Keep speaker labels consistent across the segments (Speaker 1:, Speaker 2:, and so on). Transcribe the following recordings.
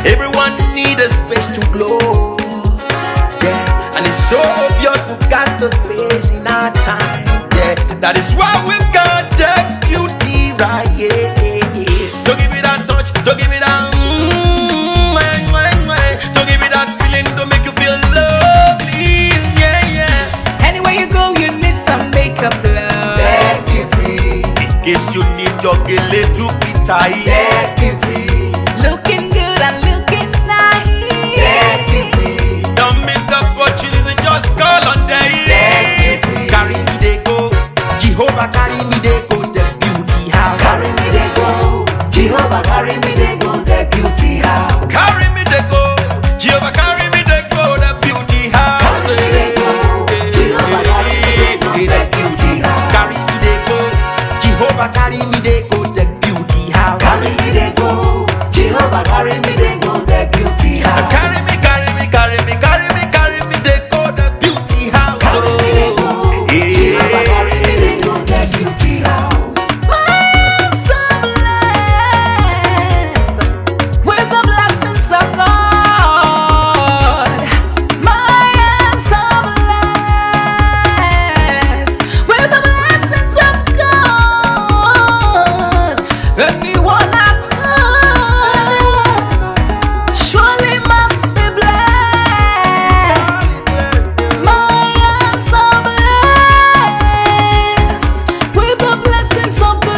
Speaker 1: Everyone need a space to glow. Yeah, and it's so obvious we got the space in our time. Yeah, that is why we got the beauty right. Yeah, don't give it that touch, don't give it that. Don't give it that feeling, don't make you feel lovely. Yeah, yeah.
Speaker 2: Anywhere you go, you need some makeup, love. That beauty.
Speaker 1: In case you need your gele to be tight.
Speaker 2: That beauty. Looking good and looking nice. That beauty.
Speaker 1: Don't miss the opportunity, just call on day.
Speaker 2: That beauty.
Speaker 1: Carry me they go, Jehovah carry me they go, the beauty house.
Speaker 2: Carry me they go, Jehovah carry me they go, the beauty house.
Speaker 1: Carry me they go, Jehovah carry me they go, the beauty house.
Speaker 2: Carry me they go, Jehovah carry me they go, the beauty house.
Speaker 1: Carry me they go, Jehovah carry me they go, the beauty house.
Speaker 2: Carry me they go, Jehovah carry me they go, the beauty house.
Speaker 1: Carry me, carry me, carry me, carry me, carry me they go, the beauty house.
Speaker 2: Carry me they go, Jehovah carry me they go, the beauty house. My so blessed with the blessings of God. My so blessed with the blessings of God. Anyone I touch surely must be blessed. My so blessed with the blessings of the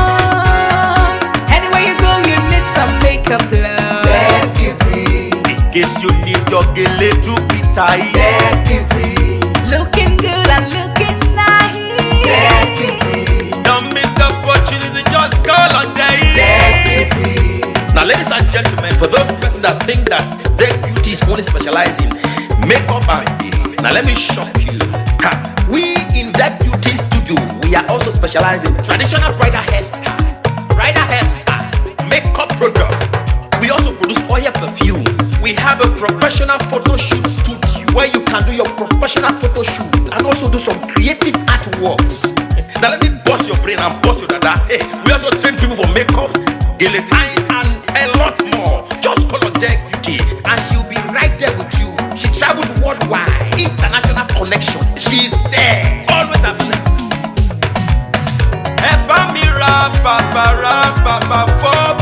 Speaker 2: Lord. Anywhere you go, you need some makeup, love. That beauty.
Speaker 1: In case you need your gele to be tight.
Speaker 2: That beauty. Looking good and looking nice. That beauty.
Speaker 1: Don't miss the opportunity, just call on day.
Speaker 2: That beauty.
Speaker 1: Now, ladies and gentlemen, for those persons that think that their beauty is only specialized in makeup and hair, now let me shock you. Ha. We in that beauty studio, we are also specialized in traditional bridal hairstyle, makeup products. We also produce oil perfumes. We have a professional photo shoot studio where you can do your professional photo shoot and also do some creative artworks. Now let me bust your brain and bust your dada. Hey, we also train people for makeups, guillotine, and a lot more. Just call on Deck Beauty and she'll be right there with you. She travels worldwide, international connection. She's there, always available. Eba mi ra baba for